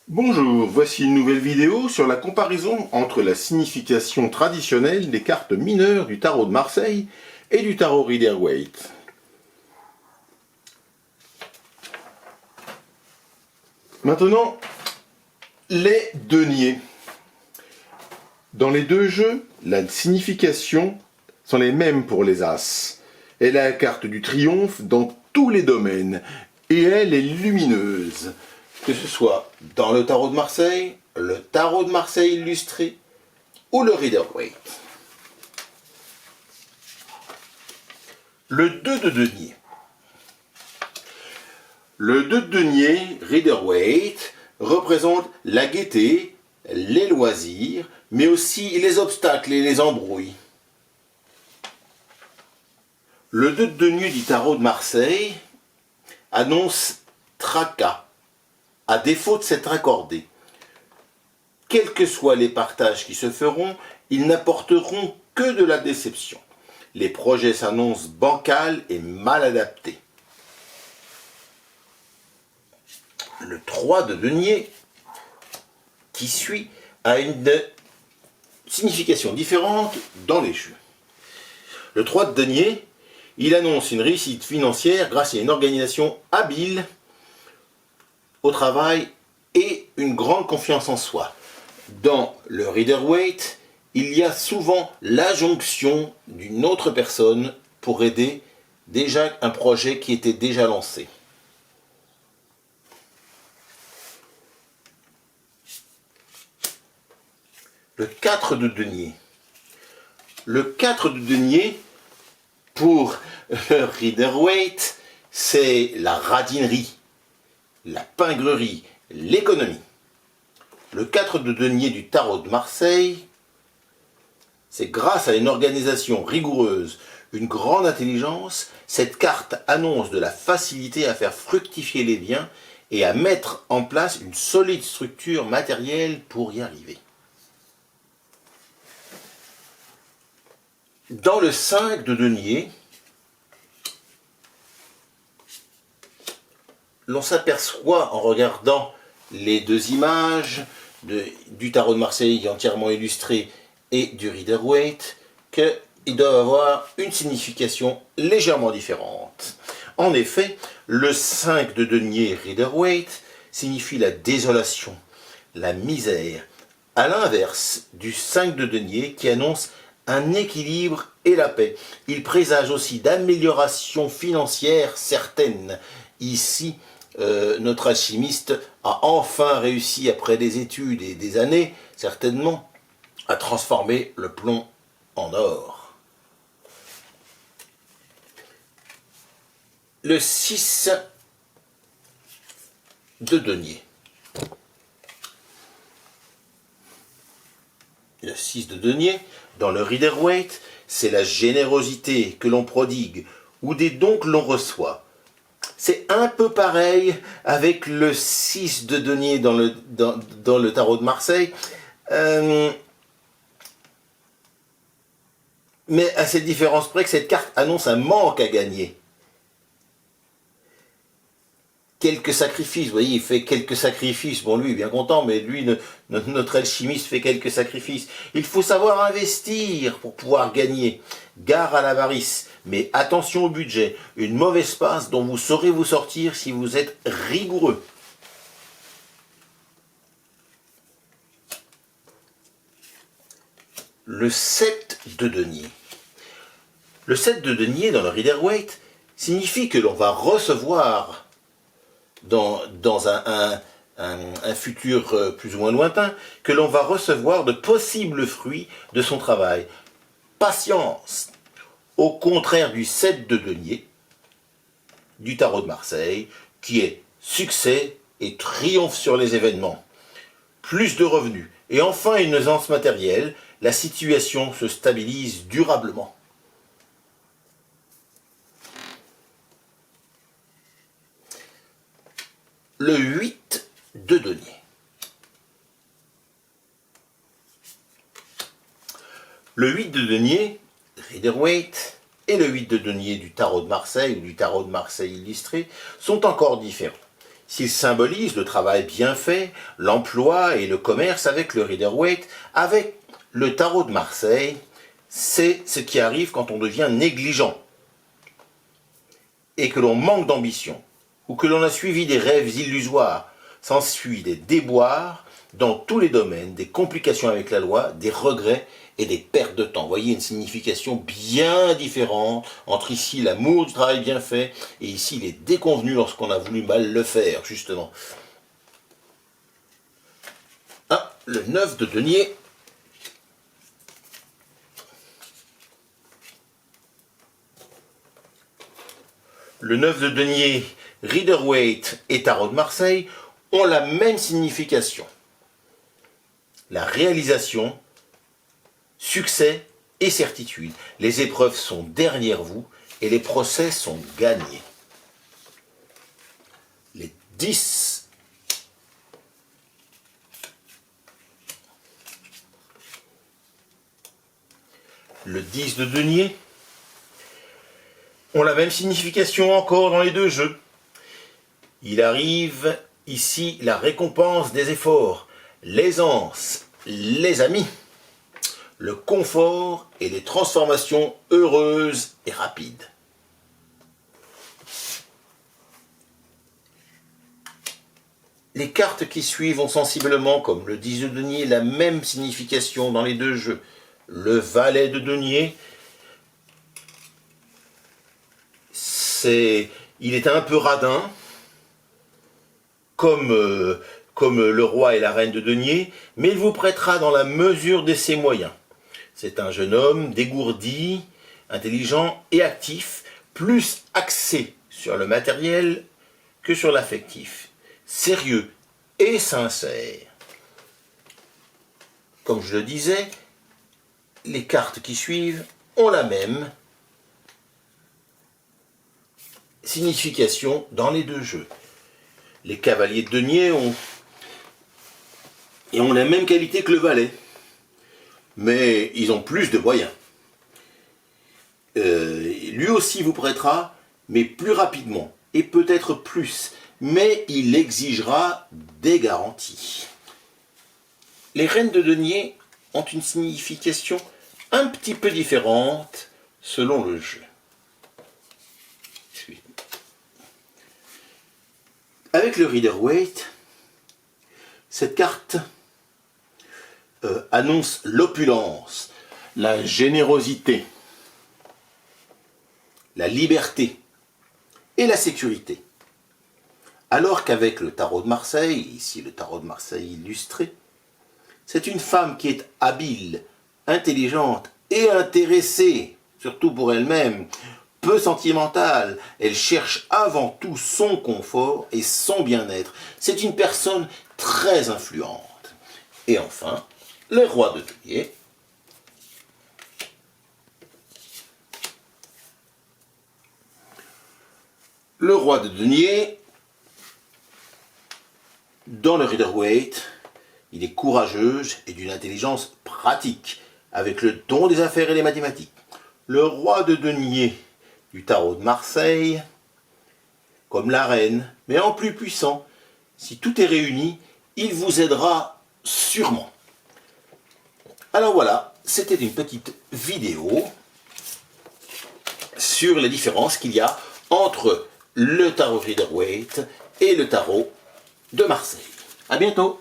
Bonjour, voici une nouvelle vidéo sur la comparaison entre la signification traditionnelle des cartes mineures du tarot de Marseille et du tarot Rider-Waite. Maintenant, les deniers. Dans les deux jeux, la signification sont les mêmes pour les As. Elle a la carte du triomphe dans tous les domaines et elle est lumineuse. Que ce soit dans le tarot de Marseille, le tarot de Marseille illustré ou le Rider-Waite. Le 2 de denier. Le 2 de denier, Rider-Waite, représente la gaieté, les loisirs, mais aussi les obstacles et les embrouilles. Le 2 de denier du tarot de Marseille annonce tracas, à défaut de s'être accordé. Quels que soient les partages qui se feront, ils n'apporteront que de la déception. Les projets s'annoncent bancals et mal adaptés. Le 3 de denier, qui suit, a une signification différente dans les jeux. Le 3 de denier, il annonce une réussite financière grâce à une organisation habile au travail et une grande confiance en soi. Dans le Rider-Waite, il y a souvent la jonction d'une autre personne pour aider déjà un projet qui était déjà lancé. Le 4 de denier. Le 4 de denier, pour le Rider-Waite, c'est la radinerie, la pingrerie, l'économie. Le 4 de denier du tarot de Marseille, c'est grâce à une organisation rigoureuse, une grande intelligence, cette carte annonce de la facilité à faire fructifier les biens et à mettre en place une solide structure matérielle pour y arriver. Dans le 5 de denier, l'on s'aperçoit en regardant les deux images du tarot de Marseille entièrement illustré et du Rider-Waite qu'ils doivent avoir une signification légèrement différente. En effet, le 5 de denier Rider-Waite signifie la désolation, la misère, à l'inverse du 5 de denier qui annonce un équilibre et la paix. Il présage aussi d'améliorations financières certaines. Ici, notre alchimiste a enfin réussi, après des études et des années, certainement, à transformer le plomb en or. Le 6 de denier. Le 6 de denier, dans le Rider-Waite, c'est la générosité que l'on prodigue ou des dons que l'on reçoit. C'est un peu pareil avec le 6 de denier dans le tarot de Marseille. Mais à cette différence près que cette carte annonce un manque à gagner. Quelques sacrifices, vous voyez, il fait quelques sacrifices. Bon, lui, il est bien content, mais lui, notre alchimiste fait quelques sacrifices. Il faut savoir investir pour pouvoir gagner. Gare à l'avarice, mais attention au budget. Une mauvaise passe dont vous saurez vous sortir si vous êtes rigoureux. Le 7 de denier. Le 7 de denier dans le Rider-Waite signifie que l'on va recevoir dans un futur plus ou moins lointain, que l'on va recevoir de possibles fruits de son travail. Patience, au contraire du 7 de denier, du tarot de Marseille, qui est succès et triomphe sur les événements. Plus de revenus et enfin une aisance matérielle, la situation se stabilise durablement. Le 8 de denier. Le 8 de denier, Rider-Waite, et le 8 de denier du tarot de Marseille ou du tarot de Marseille illustré sont encore différents. s'il symbolise le travail bien fait, l'emploi et le commerce avec le Rider-Waite, avec le tarot de Marseille, c'est ce qui arrive quand on devient négligent et que l'on manque d'ambition, ou que l'on a suivi des rêves illusoires. S'ensuit des déboires dans tous les domaines, des complications avec la loi, des regrets et des pertes de temps. Vous voyez une signification bien différente entre ici l'amour du travail bien fait et ici les déconvenus lorsqu'on a voulu mal le faire, justement. Ah, le 9 de denier. Le 9 de denier, Rider-Waite et tarot de Marseille ont la même signification. La réalisation, succès et certitude. Les épreuves sont derrière vous et les procès sont gagnés. Les 10. Le 10 de denier ont la même signification encore dans les deux jeux. Il arrive ici la récompense des efforts, l'aisance, les amis, le confort et les transformations heureuses et rapides. Les cartes qui suivent ont sensiblement, comme le 10 de denier, la même signification dans les deux jeux. Le valet de denier, il est un peu radin, comme le roi et la reine de denier, mais il vous prêtera dans la mesure de ses moyens. C'est un jeune homme dégourdi, intelligent et actif, plus axé sur le matériel que sur l'affectif, sérieux et sincère. Comme je le disais, les cartes qui suivent ont la même signification dans les deux jeux. Les cavaliers de denier ont la même qualité que le valet, mais ils ont plus de moyens. Lui aussi vous prêtera, mais plus rapidement, et peut-être plus, mais il exigera des garanties. Les reines de denier ont une signification un petit peu différente selon le jeu. Avec le Rider-Waite, cette carte annonce l'opulence, la générosité, la liberté et la sécurité. Alors qu'avec le tarot de Marseille, ici le tarot de Marseille illustré, c'est une femme qui est habile, intelligente et intéressée, surtout pour elle-même, peu sentimentale. Elle cherche avant tout son confort et son bien-être. C'est une personne très influente. Et enfin, le roi de denier. Le roi de denier, dans le Rider-Waite, il est courageux et d'une intelligence pratique, avec le don des affaires et des mathématiques. Le roi de denier du tarot de Marseille, comme la reine, mais en plus puissant. Si tout est réuni, il vous aidera sûrement. Alors voilà, c'était une petite vidéo sur les différences qu'il y a entre le tarot Rider-Waite et le tarot de Marseille. À bientôt!